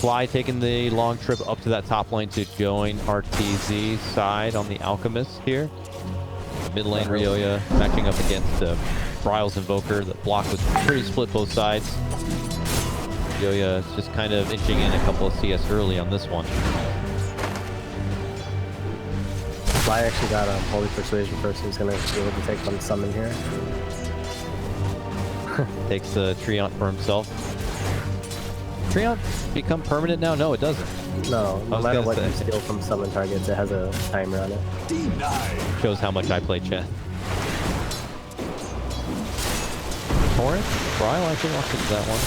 Fly taking the long trip up to that top lane to join Cr4zy side on the Alchemist here. Mid lane Ryoya matching up against Bryle's Invoker. The block was pretty split both sides. Ryoya is just kind of inching in a couple of CS early on this one. Fly actually got a Holy Persuasion first. He's going to be able to take one summon here. Takes the Treant for himself. Treant become permanent now? No, it doesn't. No, no matter what you steal from summon targets, it has a timer on it. Shows how much I play Chen. Torrent? Bryle actually walks into that one.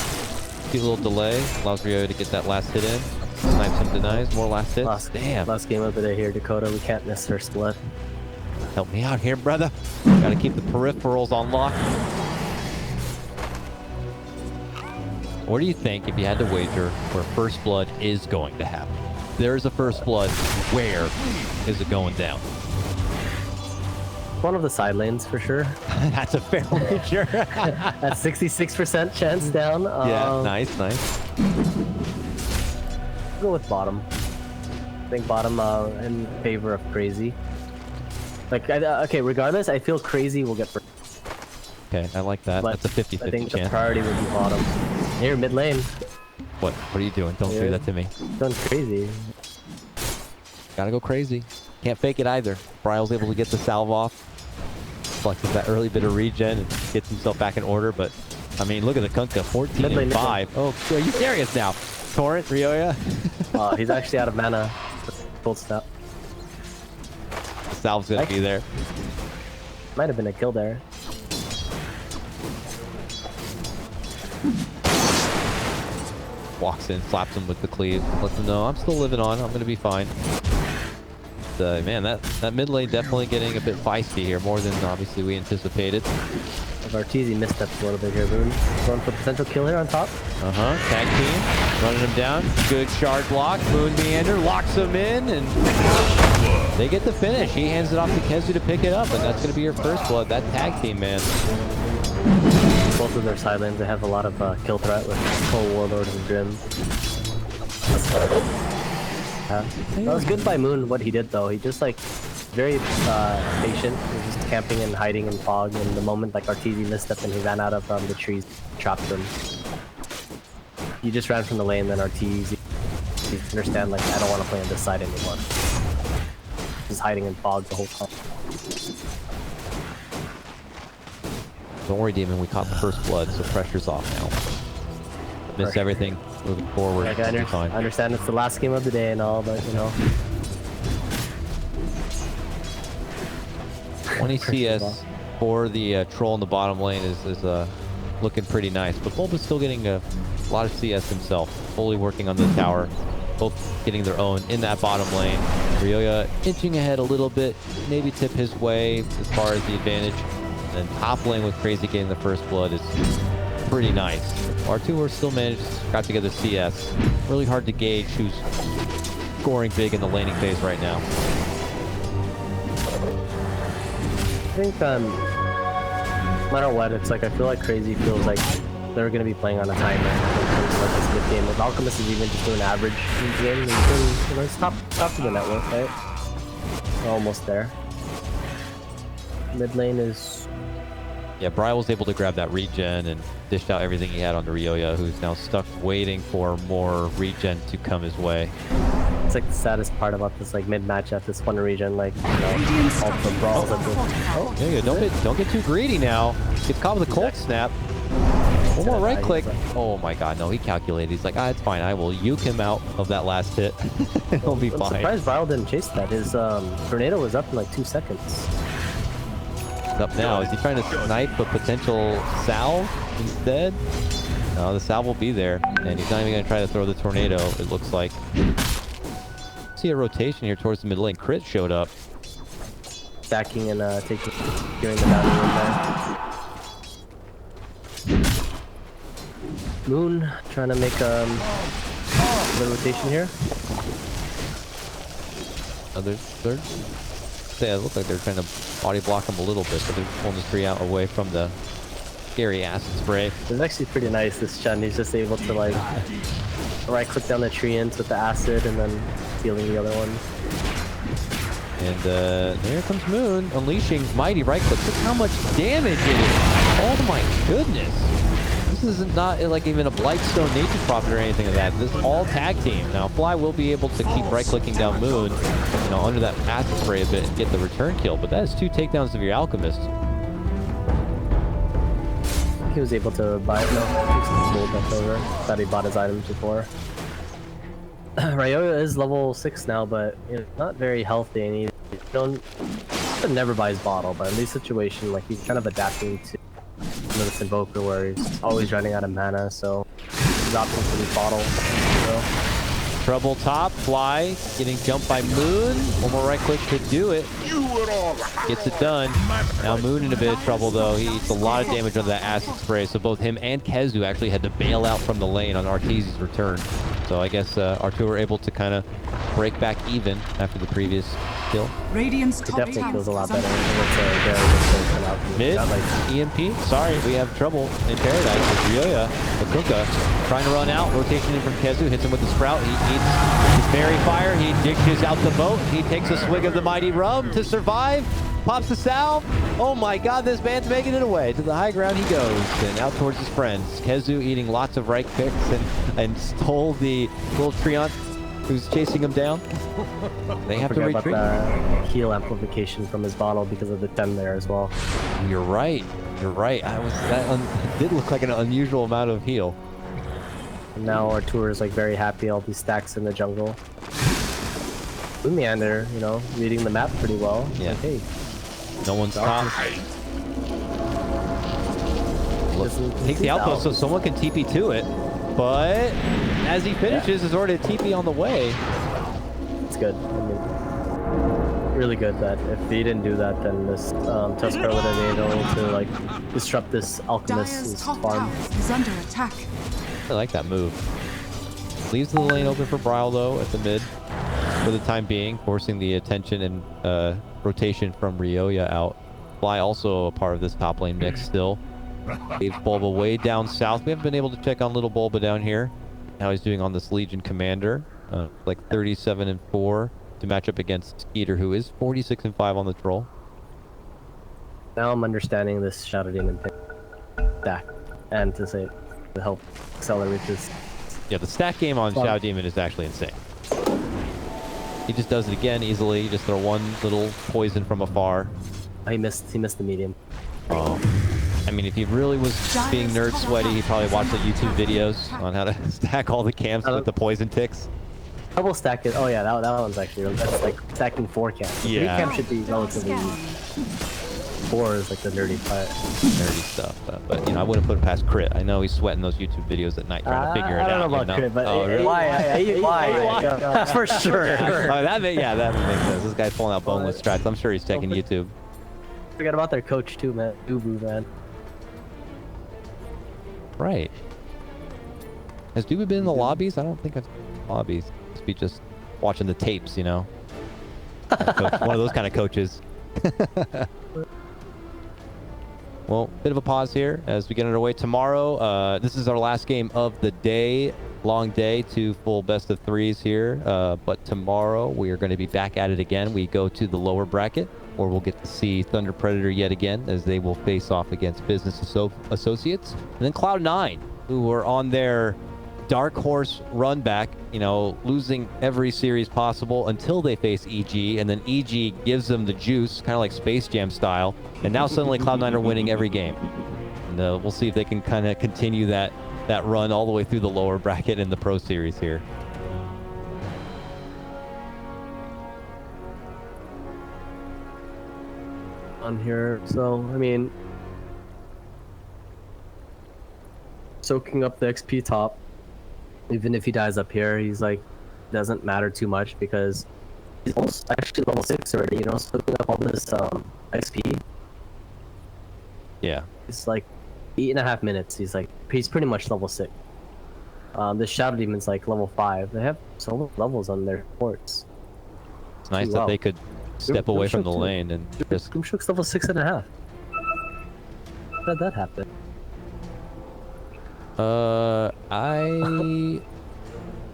See a little delay. Allows Ryoya to get that last hit in. Snipes him, denies. More last hits. Damn. Last game of the day here, Dakota. We can't miss her split. Help me out here, brother. Gotta keep the peripherals on lock. What do you think if you had to wager where First Blood is going to happen? There's a First Blood. Where is it going down? One of the side lanes for sure. That's a fair wager. That's 66% chance down. Yeah, nice. Go with bottom. I think bottom in favor of Cr4zy. Like, okay, regardless, I feel Cr4zy will get first. Okay, I like that. But that's a 50-50 chance. I think the priority would be bottom. Here, mid lane. What are you doing? Don't do that to me. Going crazy. Gotta go crazy. Can't fake it either. Bryle's able to get the salve off. Flexes that early bit of regen and gets himself back in order. But, I mean, look at the Kunkka. 14 and 5. Oh, are you serious now? Torrent, Ryoya? He's actually out of mana. Full step. The salve's gonna be there. Might have been a kill there. Walks in, slaps him with the cleave, lets him know I'm still living on. I'm gonna be fine. Man, that mid lane definitely getting a bit feisty here, more than obviously we anticipated. Cr4zy missteps a little bit here, Boone. Going for potential kill here on top. Tag team, running him down. Good shard block. Moon Meander locks him in, and they get the finish. He hands it off to Cr4zy to pick it up, and that's gonna be your First Blood. That tag team, man. Both of their side lanes, they have a lot of kill threat with full Warlord and Grim. That was good by Moon, what he did though. He just like, very patient. He was just camping and hiding in fog, and the moment like Cr4zy misstepped and he ran out of the trees, trapped him. He just ran from the lane, then Cr4zy, you understand like, I don't want to play on this side anymore. Just hiding in fog the whole time. Don't worry, Demon. We caught the First Blood, so pressure's off now. Miss everything moving forward. Like, I understand it's the last game of the day and all, but you know. 20 CS for the troll in the bottom lane is looking pretty nice, but Bulb is still getting a lot of CS himself, fully working on the tower, both getting their own in that bottom lane. Ryoya inching ahead a little bit, maybe tip his way as far as the advantage. And top lane with Cr4zy getting the First Blood is pretty nice. R2 are still managed to scrap together CS. Really hard to gauge who's scoring big in the laning phase right now. I think no matter what, it's like I feel like Cr4zy feels like they're going to be playing on a timer in terms of like this mid game. If Alchemist is even just doing average in the game, you know, it's top of the network, right? We're almost there. Mid lane is... Yeah, Bryle was able to grab that regen and dished out everything he had on the Ryoya, who's now stuck waiting for more regen to come his way. It's like the saddest part about this like mid match at this one regen, like, you know, all the brawls at the... Yeah, don't get too greedy now. Get caught with a cold snap. One more right click. Oh my god, no, he calculated. He's like, it's fine. I will uke him out of that last hit. He'll be fine. I'm surprised Bryle didn't chase that. His tornado was up in like 2 seconds. Up now. Is he trying to snipe a potential salve instead? No, the salve will be there, and he's not even going to try to throw the tornado, it looks like. See a rotation here towards the mid lane. Crit showed up. Stacking and securing the boundary in there. Moon trying to make the rotation here. Other third? Yeah, it looks like they're trying to body block him a little bit, but they're pulling the tree out away from the scary acid spray. It's actually pretty nice, this Chen. He's just able to like right click down the tree ends with the acid and then healing the other one. And there comes Moon, unleashing mighty right click. Look how much damage it is. Oh my goodness. This is not like even a Blightstone Nature Prophet or anything of that. This is all tag team. Now, Fly will be able to keep right-clicking down Moon, you know, under that acid spray a bit and get the return kill. But that is 2 takedowns of your Alchemist. He was able to buy it. No, he's gold left over. Thought he bought his items before. Ryoya is level 6 now, but you know, not very healthy, and he never buys bottle. But in this situation, like he's kind of adapting to this Invoker where he's always running out of mana, so he's opting for the bottle. Trouble top, Fly getting jumped by Moon. One more right click could do it. Gets it done. Now Moon in a bit of trouble though. He eats a lot of damage on that acid spray, so both him and Cr4zy actually had to bail out from the lane on Cr4zy's return. So I guess R2 were able to kind of break back even after the previous kill. Radiant's it definitely feels a lot better. It's Mid, EMP. Sorry, we have trouble in Paradise with Ryoya. Bakuka trying to run out. Rotation in from Cr4zy. Hits him with the Sprout. He eats his Fairy Fire. He dishes out the boat. He takes a swig of the mighty rum to survive. Pops the salve. Oh my god, this man's making it away. To the high ground he goes. And out towards his friends. Cr4zy eating lots of right picks and stole the little Treant who's chasing him down. They have to retreat. About the heal amplification from his bottle because of the 10 there as well. You're right. You're right. It did look like an unusual amount of heal. And now our tour is like very happy. All these stacks in the jungle. Meander, you know, reading the map pretty well. Yeah. Like, hey, no one's top. Take the outpost so someone can TP to it. But as he finishes, there's already a TP on the way. It's good. I mean, really good that if he didn't do that, then this Tusker would have been able to like disrupt this Alchemist's farm. Is under attack. I like that move. Leaves the lane open for Bryle though at the mid for the time being, forcing the attention and rotation from Ryoya out. Fly also a part of this top lane mix still. Waves Bulba way down south. We haven't been able to check on little Bulba down here. How he's doing on this Legion Commander. Like 37-4 to match up against Skeeter, who is 46-5 on the Troll. Now I'm understanding this Shadow Demon stack, and to say to help accelerate this. Yeah, the stack game on Shadow Demon is actually insane. He just does it again easily. You just throw one little poison from afar. He missed the medium. Oh. I mean, if he really was being nerd sweaty, he probably watched the YouTube videos on how to stack all the camps with the poison ticks. Double stack it. Oh yeah, that one's actually that's like stacking 4 camps. Yeah. 3 camps should be relatively easy. 4 is like the nerdy part. Nerdy stuff, but you know, I wouldn't put it past Crit. I know he's sweating those YouTube videos at night trying to figure it out. I don't know about Crit, but really? why? For sure. That makes sense. This guy's pulling out boneless strats. I'm sure he's checking YouTube. Forget about their coach too, man. Ubu, man. Right. Has Duba been in the lobbies? I don't think I've been in the lobbies. Must be just watching the tapes, you know? One of those kind of coaches. Well, bit of a pause here as we get underway. Tomorrow, this is our last game of the day. Long day, 2 full best of 3s here. But tomorrow, we are going to be back at it again. We go to the lower bracket, where we'll get to see Thunder Predator yet again as they will face off against Business Associates. And then Cloud9, who are on their dark horse run back, you know, losing every series possible until they face EG, and then EG gives them the juice, kind of like Space Jam style, and now suddenly Cloud9 are winning every game. And we'll see if they can kind of continue that run all the way through the lower bracket in the Pro Series here. On here, so I mean, soaking up the XP top. Even if he dies up here, he's like doesn't matter too much because he's almost actually level 6 already. You know, soaking up all this XP. Yeah, it's like 8.5 minutes. He's pretty much level 6. This Shadow Demon's like level 5. They have so many levels on their ports. It's nice that they could step away from the lane and just... Doomshook's level 6.5. How did that happen?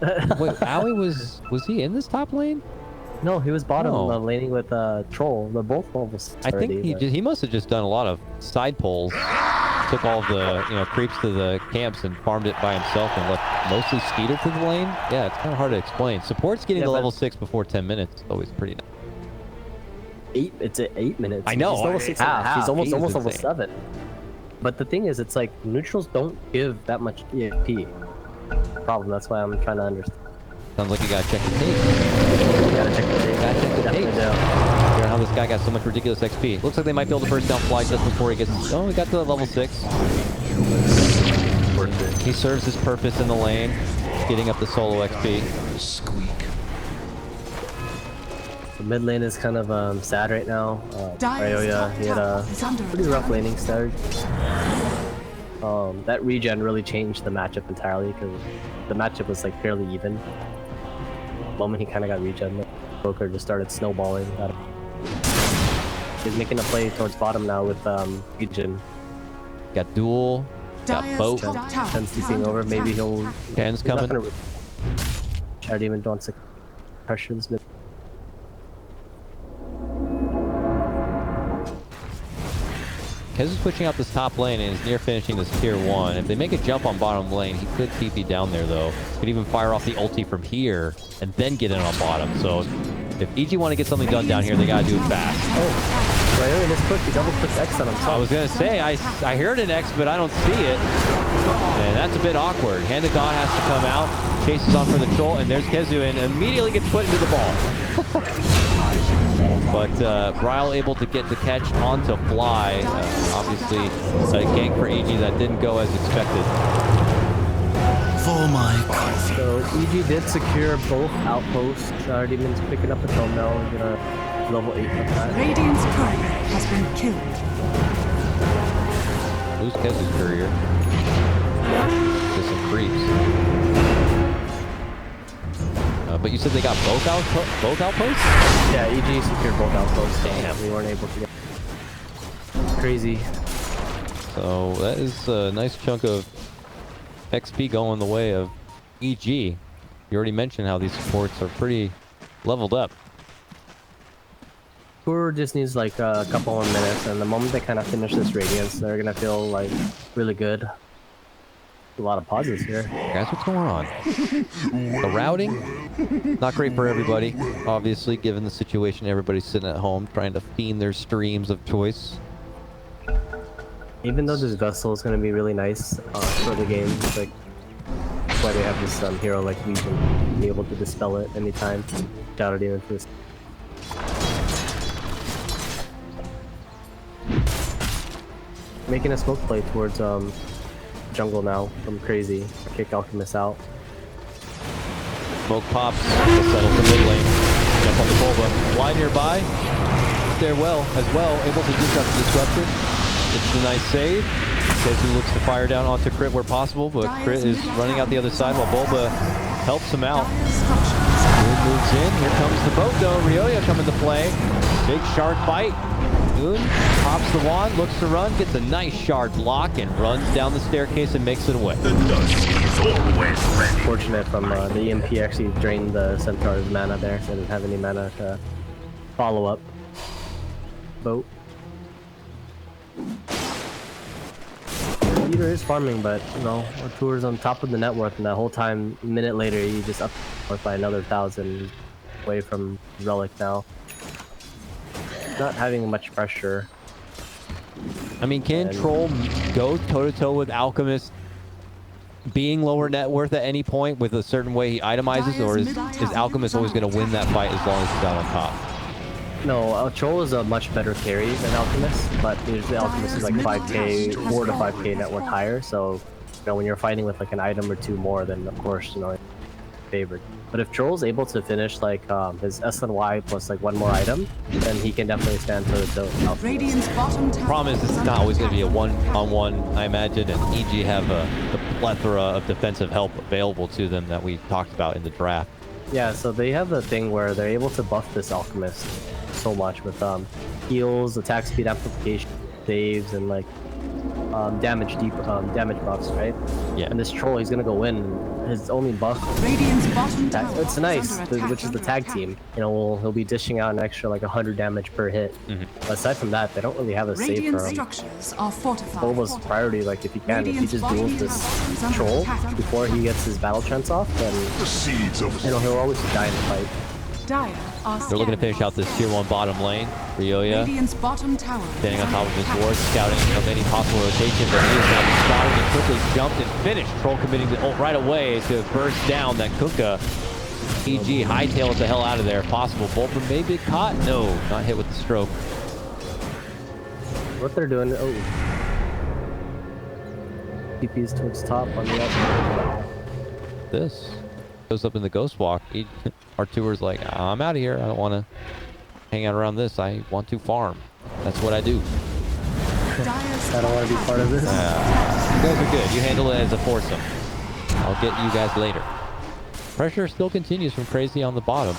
Wait, Owie was he in this top lane? No, he was bottom Oh. laning with Troll. They're both levels. I think he must have just done a lot of side pulls. Took all of the creeps to the camps and farmed it by himself and left mostly Skeeter to the lane. Yeah, it's kind of hard to explain. Support's getting to level 6 before 10 minutes. It's always pretty nice. It's at 8 minutes. I know. He's level 6 and a half. He's almost level insane. 7. But the thing is, it's like neutrals don't give that much EXP. Problem. That's why I'm trying to understand. Sounds like you gotta check the tape. You gotta check the tape. Gotta check the Definitely tape. do. Figure out how this guy got so much ridiculous XP. Looks like they might be able to first down fly just before he gets. Oh, he got to level 6. He serves his purpose in the lane, getting up the solo XP. The mid lane is kind of sad right now. Ryoya, he had a pretty rough laning start. That regen really changed the matchup entirely because the matchup was like fairly even. The moment he kind of got regen, the Joker just started snowballing. He's making a play towards bottom now with regen. Got duel. Got boat. Ken's TPing over. Maybe he'll. Ken's coming. Chad even wants to pressure this mid. Kez is pushing out this top lane and is near finishing this tier 1. If they make a jump on bottom lane, he could TP down there though. Could even fire off the ulti from here and then get in on bottom. So if EG want to get something done down here, they gotta do it fast. Oh, Ryoya just clicked. He double clicked X on himself. I was gonna say I heard an X, but I don't see it, and that's a bit awkward. Hand of God has to come out, chases on for the troll, and there's Kezu and immediately gets put into the ball. But Ryle able to get the catch onto Fly. Obviously, a gank for EG that didn't go as expected. For my coffee. So EG did secure both outposts. Demon's picking up a thumbnail. He's gonna level 8 with that. Radiant's courier has been killed. Who's Kezu's courier? Just some creeps. But you said they got both outposts? Yeah, EG secured both outposts. Damn, we weren't able to get. Crazy. So that is a nice chunk of XP going the way of EG. You already mentioned how these supports are pretty leveled up. Cr4zy just needs like a couple more minutes, and the moment they kind of finish this Radiance, they're gonna feel like really good. A lot of pauses here. Guys, what's going on? The routing? Not great for everybody. Obviously, given the situation, everybody's sitting at home trying to fiend their streams of choice. Even though this Vessel is gonna be really nice for the game, it's like that's why they have this hero like Legion, be able to dispel it anytime. Shout out even for this. Making a smoke play towards jungle now from Cr4zy. Kick Alchemist out. Smoke pops. Settles the mid lane. Jump on the Bulba. Fly nearby. There well as well. Able to disrupt the disruptor. It's a nice save. Kezu looks to fire down onto Crit where possible, but Crit is running out the other side while Bulba helps him out. Goon moves in. Here comes the boat though. Ryoya coming to play. Big shard bite. Goon pops the wand, looks to run, gets a nice shard block, and runs down the staircase and makes it away. Fortunate from the EMP actually drained the Centaur's mana there, so they didn't have any mana to follow up. Boat. Peter is farming, but you know, Tour's on top of the net worth, and that whole time, a minute later, he just up by another 1,000 away from Relic now. Not having much pressure. I mean, can Troll go toe-to-toe with Alchemist being lower net worth at any point with a certain way he itemizes, or is Alchemist always going to win that fight as long as he's out on top? No, Troll is a much better carry than Alchemist, but usually Alchemist is like 5k, 4 to 5k net worth higher, so you know, when you're fighting with like an item or two more, then of course, you know, it's favored. But if Troll's able to finish like his SNY plus like one more item, then he can definitely stand toe-to-toe. Radiant's bottom tower. Problem is, this is not always going to be a one-on-one, I imagine, and EG have the plethora of defensive help available to them that we talked about in the draft. Yeah, so they have the thing where they're able to buff this Alchemist so much with heals, attack speed amplification, saves, and like damage buffs, right? Yeah. And this troll, he's gonna go in. His only buff, Radiant's bottom tower it's nice, is under attack which is the from tag attack. team. You know, he'll be dishing out an extra like 100 damage per hit. But aside from that, they don't really have a save Radiant for him. structures are fortified. Bulba's priority, like if he can, if he just duels this troll before he gets his battle trance off, then The seeds of you know he'll always die in the fight. Dire are They're looking to finish out this tier 1 bottom lane. Ryoya Radiant's bottom tower standing on top of his ward, scouting of any possible rotation, but he is now spotted and quickly jumped and finished. Troll committing the ult right away to burst down that Kunkka. EG hightails the hell out of there if possible. Bulba may be caught. No, not hit with the stroke. What they're doing? Oh, TP's towards top on the left. This goes up in the ghost walk. R2er's like, I'm out of here. I don't want to hang out around this. I want to farm. That's what I do. Dire's I don't want to be part of this. You guys are good. You handle it as a foursome. I'll get you guys later. Pressure still continues from Cr4zy on the bottom.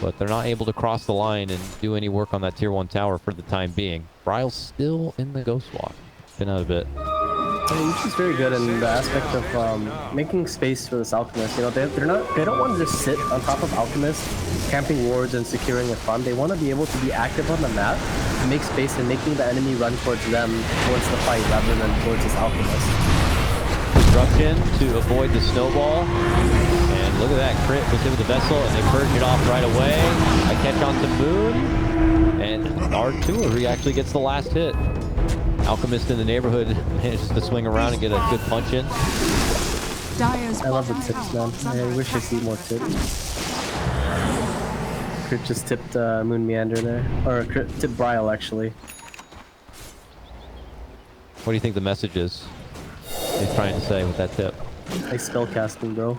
But they're not able to cross the line and do any work on that tier 1 tower for the time being. Bryle's still in the ghost walk. Been out a bit. Which is very good in the aspect of making space for this alchemist. You know, they don't want to just sit on top of alchemist, camping wards and securing a farm. They want to be able to be active on the map, to make space and making the enemy run towards them, towards the fight, rather than towards this alchemist. Disruption to avoid the snowball. And look at that crit was hit with the vessel, and they purge it off right away. I catch on to Moon, and R2er, he actually gets the last hit. Alchemist in the neighborhood manages to swing around and get a good punch in. Dire's I love the bottom tips, tower man. is under I wish I attack. see more tips. Crit just tipped Moon Meander there. Or Crit tipped Bryle, actually. What do you think the message is he's trying to say with that tip? Nice spell casting, bro.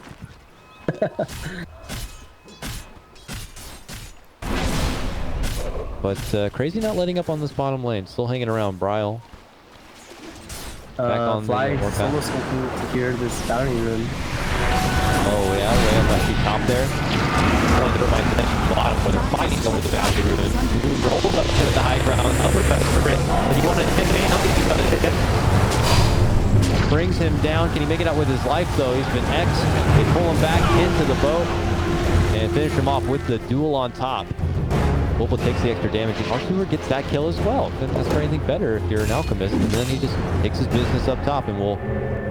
But Cr4zy not letting up on this bottom lane. Still hanging around. Bryle. Back on Fly the solo warpath. smoking to cure this bounty rune. Oh yeah, way up actually top there. One of the fight the bottom where they're fighting over the boundary rune. Moon rolls up to the high ground, upper best crit. And you want to intimidate him? He's got a hit. Brings him down. Can he make it out with his life though? He's been X'd. They pull him back into the boat and finish him off with the duel on top. Bulba takes the extra damage, and R2er gets that kill as well. Couldn't ask for anything better if you're an alchemist, and then he just takes his business up top and will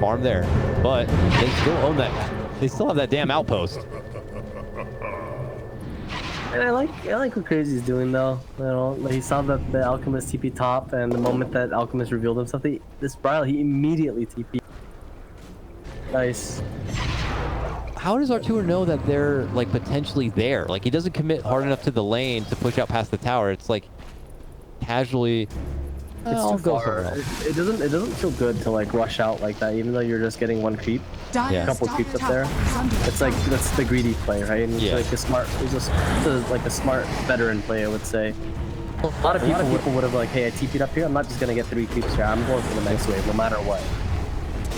farm there. But they still own that. They still have that damn outpost. And I like what Cr4zy's doing though. You know, like he saw that the alchemist TP top, and the moment that alchemist revealed himself, this Bryle, he immediately TP. Nice. How does R2er know that they're like potentially there? Like he doesn't commit hard enough to the lane to push out past the tower. It's like casually. I'll It's too go far. somewhere else. It doesn't feel good to like rush out like that, even though you're just getting one creep. Dire's Yeah. Couple top creeps up tower there. is under It's like that's the greedy play, right? And it's Yeah. like a smart, like a smart veteran play, I would say. A lot of people would have like, hey, I TP'd up here. I'm not just gonna get 3 creeps here. I'm going for the next wave, no matter what.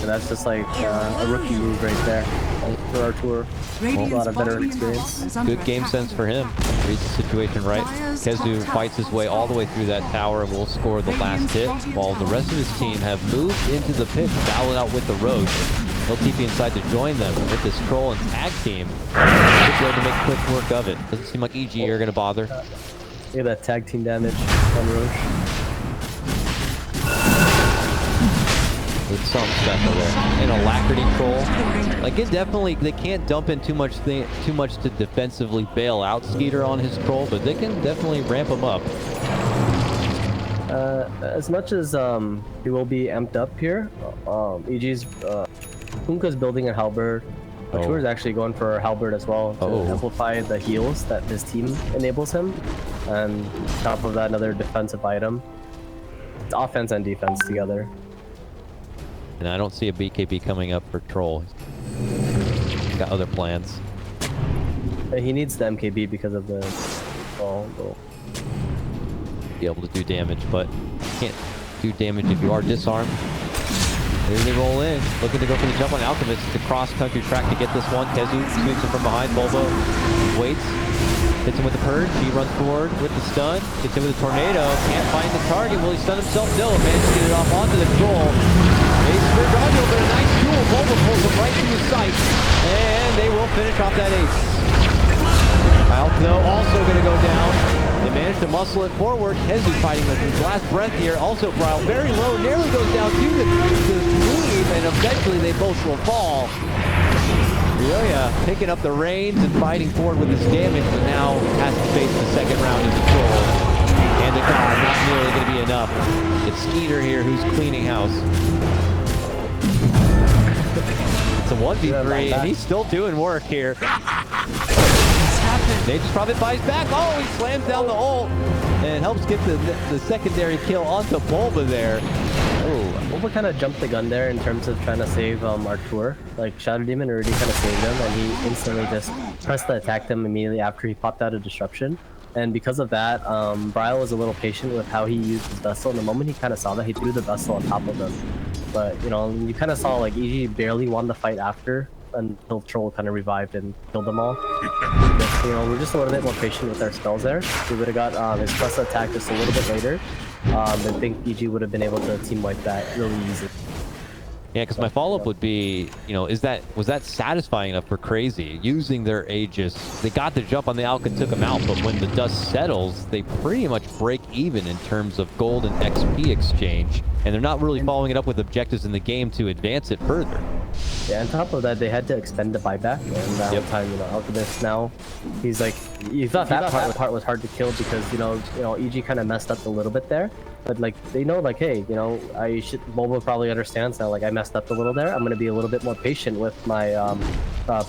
And that's just like a rookie move right there for our tour. A lot of veteran experience. Good game sense for him. Reads the situation right. Cr4zy fights his way all the way through that tower and will score the last hit, while the rest of his team have moved into the pit, battled out with the Roach. He'll TP inside to join them with this troll and tag team. Good way to make quick work of it. Doesn't seem like EG are going to bother. Look at that tag team damage on Roche. It's something special there. An alacrity troll. Like it definitely, they can't dump in too much to defensively bail out Skeeter on his troll, but they can definitely ramp him up. As much as he will be amped up here, EG's Kunkka's building a halberd. Tour is actually going for halberd as well to amplify the heals that his team enables him, and on top of that, another defensive item. It's offense and defense together. And I don't see a BKB coming up for troll. He's got other plans. But he needs the MKB because of the ball. Be able to do damage, but can't do damage if you are disarmed. Here they roll in, looking to go for the jump on Alchemist. It's a cross-country track to get this one. Cr4zy swings it from behind. Bulbo waits, hits him with the purge. He runs forward with the stun, gets him with the tornado. Can't find the target. Will he stun himself? No, manages to get it off onto the troll. Ace for Dodge, but a nice duel. Bulbo pulls him right to his sight, and they will finish off that ace. Alpno also going to go down. They managed to muscle it forward. Cr4zy fighting with his last breath here. Also, Bryle very low, nearly goes down to the lead, and eventually they both will fall. Ryoya picking up the reins and fighting forward with his damage, but now has to face the second round of the troll. And the god, not nearly going to be enough. It's Skeeter here who's cleaning house. It's a 1v3, and he's still doing work here. They just probably buys back. Oh, he slams down the ult and helps get the secondary kill onto Bulba there. Oh, Bulba kind of jumped the gun there in terms of trying to save Artur. Like, Shadow Demon already kind of saved him, and he instantly just pressed to attack him immediately after he popped out a disruption. And because of that, Bryle was a little patient with how he used his vessel. And the moment he kind of saw that, he threw the vessel on top of him. But, you know, you kind of saw, like, EG barely won the fight after, until Troll kind of revived and killed them all. But, you know, we're just a little bit more patient with our spells there. We would have got his plus attack just a little bit later. I think EG would have been able to team wipe that really easy. Yeah, because my follow-up would be, you know, was that satisfying enough for Cr4zy? Using their Aegis, they got the jump on the Alka, took them out, but when the dust settles, they pretty much break even in terms of gold and XP exchange, and they're not really following it up with objectives in the game to advance it further. Yeah, on top of that, they had to expend the buyback, and that whole time, you know, Alchemist now, he's like, you thought that part was hard to kill because, you know, EG kind of messed up a little bit there. But like they know, like, hey, you know, Bulbo probably understands now. Like, I messed up a little there. I'm gonna be a little bit more patient with my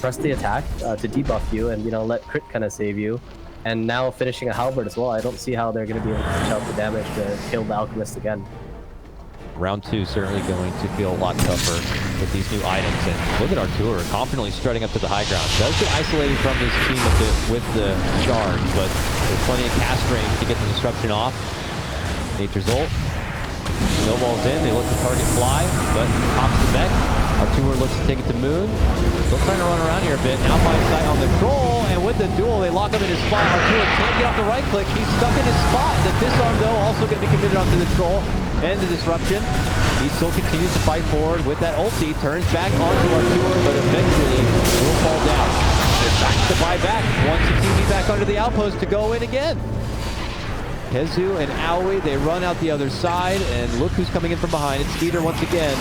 press the attack to debuff you, and you know, let crit kind of save you. And now finishing a halberd as well. I don't see how they're gonna be able to push out the damage to kill the Alchemist again. Round 2 certainly going to feel a lot tougher with these new items. And look at Artur confidently strutting up to the high ground. Does get isolated from his team with the charge, but there's plenty of cast range to get the disruption off. Nature's ult. Snowballs in. They look to target fly, but pops the mech. Artur looks to take it to Moon. Still trying to run around here a bit. Now finds sight on the troll, and with the duel, they lock him in his spot. Artur can't get off the right click. He's stuck in his spot. The disarm, though, also going to be committed onto the troll and the disruption. He still continues to fight forward with that ulti. Turns back onto Artur, but eventually will fall down. Back to buy back. Wants the TV back under the outpost to go in again. Cr4zy and Aoi, they run out the other side, and look who's coming in from behind. It's Skeeter once again.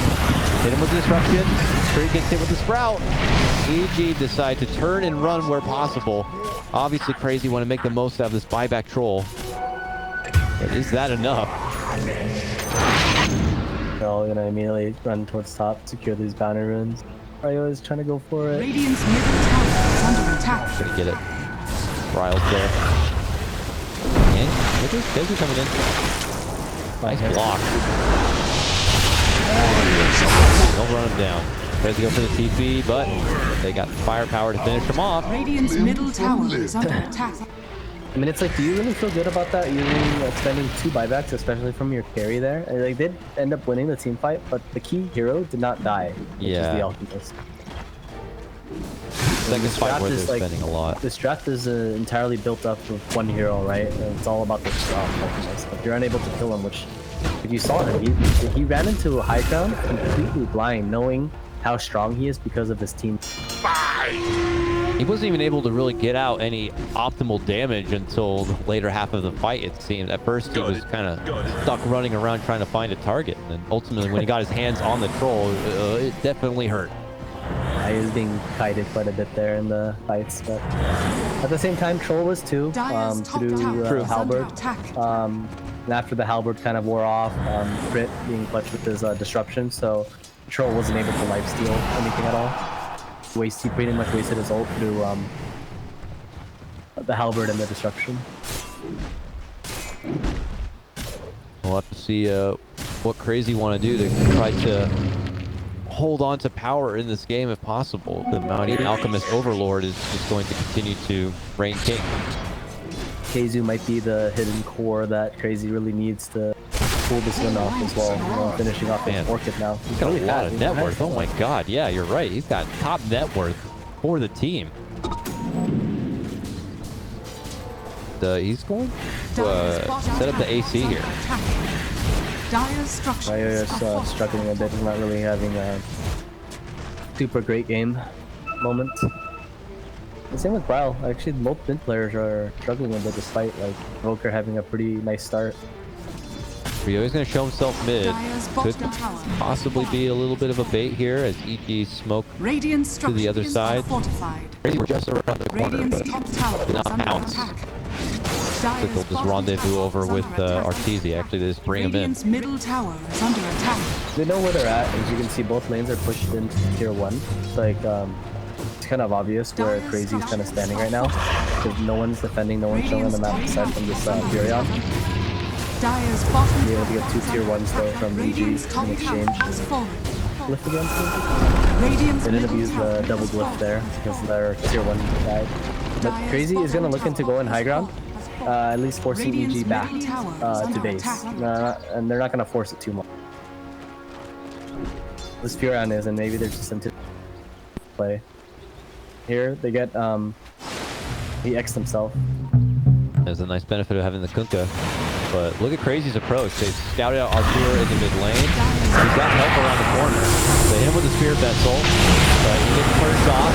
Hit him with the disruption. Tree gets hit with the sprout. EG decide to turn and run where possible. Obviously, Cr4zy want to make the most out of this buyback troll. But is that enough? They're all gonna immediately run towards top, secure these banner runes. Ryo is trying to go for it. Radiant's middle tower is under attack. Gonna get it. Ryle's there. And Cr4zy coming in. Nice block. Don't run him down. Cr4zy go for the TP, but they got firepower to finish him off. Radiant's middle tower is under attack. I mean, it's like, do you really feel good about that? You're spending 2 buybacks, especially from your carry there. And they did end up winning the team fight, but the key hero did not die, which is the Alchemist. Second fight where they're spending a lot. The strat is entirely built up of one hero, right? And it's all about the Alchemist. If you're unable to kill him, which, if you saw him, he ran into a high ground completely blind, knowing how strong he is because of his team. He wasn't even able to really get out any optimal damage until the later half of the fight, it seemed. At first, he was kind of stuck running around trying to find a target. And then ultimately, when he got his hands on the troll, it definitely hurt. He was being kited quite a bit there in the fights, but at the same time, Troll was too, to do halberd. And after the halberd kind of wore off, Crit being clutch with his disruption, so Troll wasn't able to lifesteal anything at all. He pretty much wasted his ult through the halberd and the disruption. We'll have to see what Cr4zy want to do to try to hold on to power in this game if possible. The Mountie Alchemist Overlord is just going to continue to reign king. Cr4zy might be the hidden core that Cr4zy really needs to pull this win off as well. You know, finishing off Man. his Orchid now. He's got a lot of net worth. Oh my god, yeah, you're right. He's got top net worth for the team. He's going to set up the AC here. Dire's structures Ryo is are struggling a bit. He's not really having a super great game moment. The same with Bryle. Actually, both mid players are struggling a bit despite like Volker having a pretty nice start. Ryo is going to show himself mid. Dire's Could bottom tower possibly be a little bit of a bait here as EG smoke Radiant to the other structures side. are fortified. Crazy, we're just around the corner, Radiant's but top tower is not under pounce. attack. Looks like they'll just rendezvous over with Cr4zy. Actually, they just bring him in. Radiant's middle tower is under attack. They know where they're at. As you can see, both lanes are pushed into tier 1. It's like it's kind of obvious where Cr4zy is kind of standing right now because no one's defending, no one's showing on the map aside from this Furion. Dire's bottom Be able to get 2 tier 1s though from EG Radiant's top in exchange. tower has fallen. Glyph again? Radiant's They didn't middle abuse the tower double has glyph fallen. there because their tier 1 died. But Cr4zy is going to look into going high ground, at least forcing EG back to base. And they're not going to force it too much. This Furion is, and maybe there's just some play. Here, they get, he X'd himself. There's a nice benefit of having the Kunkka. But look at Cr4zy's approach. They've scouted out Arturo in the mid lane. He's got help around the corner. They hit him with a spear vessel, but he gets purged off.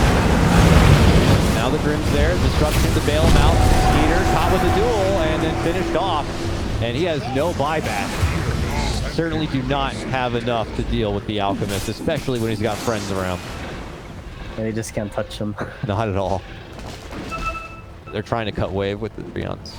Now the Grim's there. Disruption to bail him out. Skeeter caught with a duel and then finished off. And he has no buyback. Certainly do not have enough to deal with the Alchemist, especially when he's got friends around. And he just can't touch him. Not at all. They're trying to cut wave with the Brions.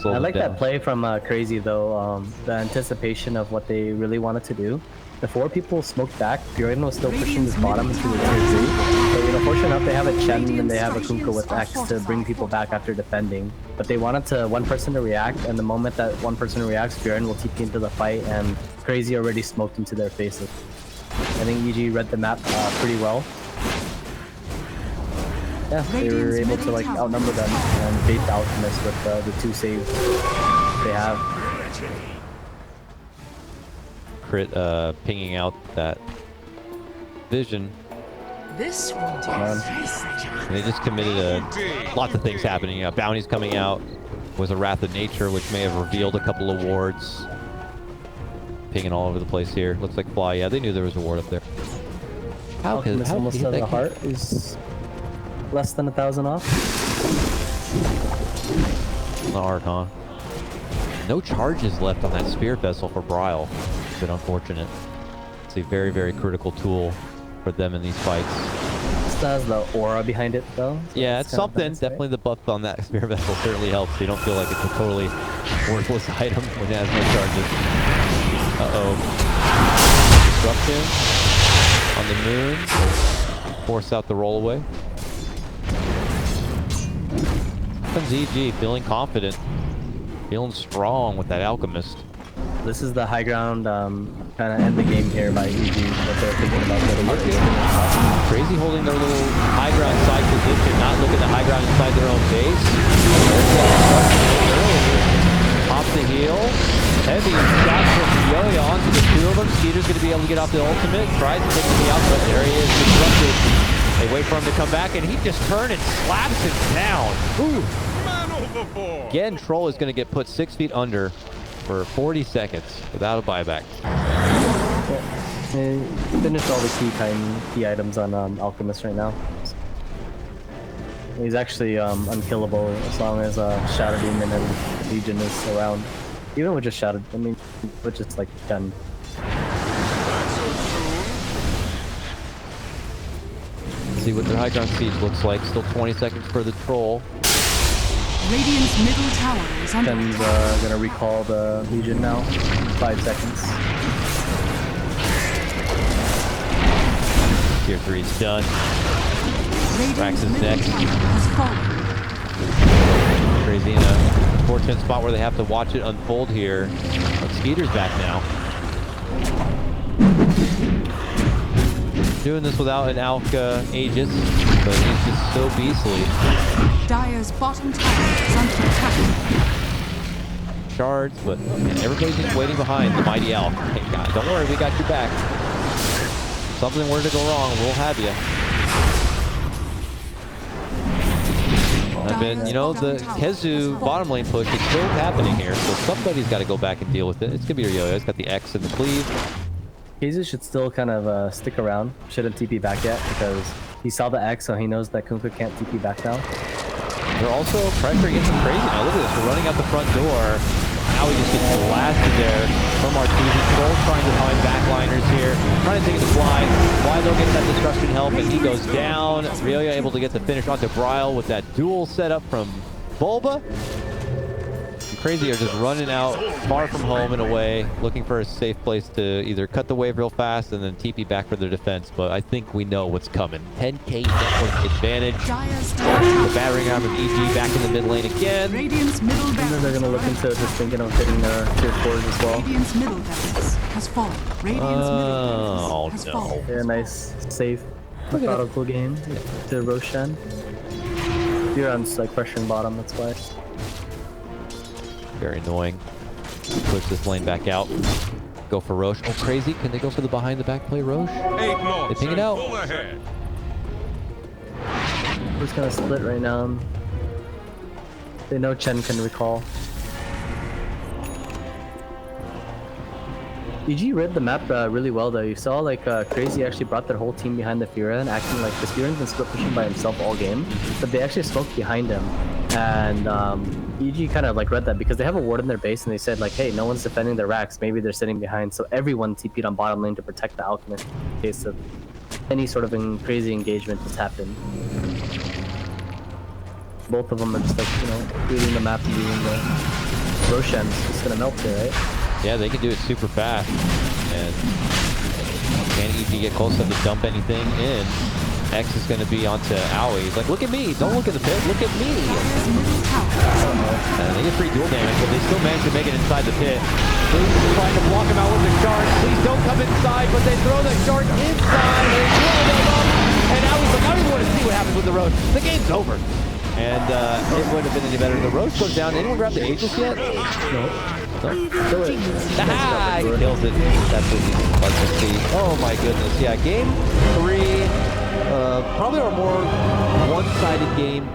I like that play from Cr4zy though, the anticipation of what they really wanted to do. Before people smoked back, Furion was still pushing this bottom into the tier 3. So, you know, fortunate enough, they have a Chen and they have a Kunkka with X to bring people back after defending. But they wanted one person to react, and the moment that one person reacts, Furion will TP into the fight, and Cr4zy already smoked into their faces. I think EG read the map pretty well. Yeah, they were able to like outnumber them and bait the Alchemist with the 2 saves they have. Crit pinging out that vision. This one And they just committed lots of things happening. Bounties coming out was a Wrath of Nature, which may have revealed a couple of wards. Pinging all over the place here. Looks like Fly. Yeah, they knew there was a ward up there. Alchemist almost has a heart. Is less than 1,000 off. Not hard, huh? No charges left on that spear vessel for Bryle. It's been unfortunate. It's a very, very critical tool for them in these fights. Still has the aura behind it though. So yeah, it's something. Nice, definitely the buff on that spear vessel certainly helps. So you don't feel like it's a totally worthless item when it has no charges. Uh-oh. Disruption on the moon. Force out the roll away. Comes EG, feeling confident, feeling strong with that Alchemist. This is the high ground, kind of end the game here by EG. What they're thinking about Cr4zy holding their little high ground side position, not looking to high ground inside their own base. Pop the heal. Heavy shot from Yo-Yo onto the 2 of them. Skeeter's going to be able to get off the ultimate. Tries to take the out, but there he is, disrupted. They wait for him to come back, and he just turned and slaps him down. Ooh. Again, Troll is going to get put 6 feet under for 40 seconds without a buyback. They finished all the key items on Alchemist right now. He's actually unkillable as long as Shadow Demon and Legion is around. Even with just Shadow, I mean, with just like 10. See what their high ground siege looks like. Still 20 seconds for the Troll. Radiant's middle tower is under Ken's attack. gonna recall the Legion now. 5 seconds. Tier 3 is done. Radiant's Rax is middle next. tower has fallen. Cr4zy in a fortunate spot where they have to watch it unfold here. But Skeeter's back now. Doing this without an Alka Aegis, but he's just so beastly. Dire's bottom tower is under attack. shards, but man, everybody's just waiting behind the mighty elf. Hey, God, don't worry, we got your back. If something were to go wrong, we'll have you. And then, you know, the Cr4zy bottom lane push is still happening here, so somebody's got to go back and deal with it. It's going to be your Yo-Yo. It's got the X and the cleave. Cr4zy should still kind of stick around. Shouldn't TP back yet because he saw the X, so he knows that Kunkka can't TP back now. They're also pressuring into crazy now. Look at this. We're running out the front door. Now he just gets blasted there from Cr4zy. Troll trying to find backliners here. Trying to take it to Fly. Fly though gets that destruction help and he goes down. Ryoya able to get the finish onto Bryle with that duel setup from Bulba. Cr4zy are just running out far from home and away, looking for a safe place to either cut the wave real fast and then TP back for their defense. But I think we know what's coming. 10k network advantage. The battering arm of EG back in the mid lane again. Radiant's middle And then they're going to look into just thinking of hitting their tier 4s as well. Radiant's middle barracks has fallen. Radiant's middle barracks has fallen. Yeah, nice, safe, methodical game to Roshan. Euron's like pressuring bottom, that's why. Very annoying. Push this lane back out. Go for Roche. Oh, Cr4zy. Can they go for the behind the back play, Roche? They ping it out. We're just gonna split right now. They know Chen can recall. EG read the map really well though. You saw like Cr4zy actually brought their whole team behind the Fiora and acting like this Fiora's been split pushing by himself all game, but they actually smoked behind him. And EG kind of like read that because they have a ward in their base and they said like, hey, no one's defending their racks, maybe they're sitting behind, so everyone TP'd on bottom lane to protect the Alchemist in case of any sort of crazy engagement that's happened. Both of them are just like, you know, reading the map and reading the Roshan's just gonna melt there, right? Yeah, they can do it super fast. And can EG get close enough to dump anything in? X is going to be onto Owie. He's like, look at me. Don't look at the pit. Look at me. They get free dual damage, but they still manage to make it inside the pit. Please trying to block him out with the shard. Please don't come inside, but they throw the shard inside. They throw them up. And Owie's like, I don't even want to see what happens with the Roche. The game's over. And it wouldn't have been any better. The Roche goes down. Anyone grab the Aegis yet? No. Kill it. Ah, he kills it. That's what he's like to see. Oh my goodness. Yeah, game 3. Probably our more one-sided game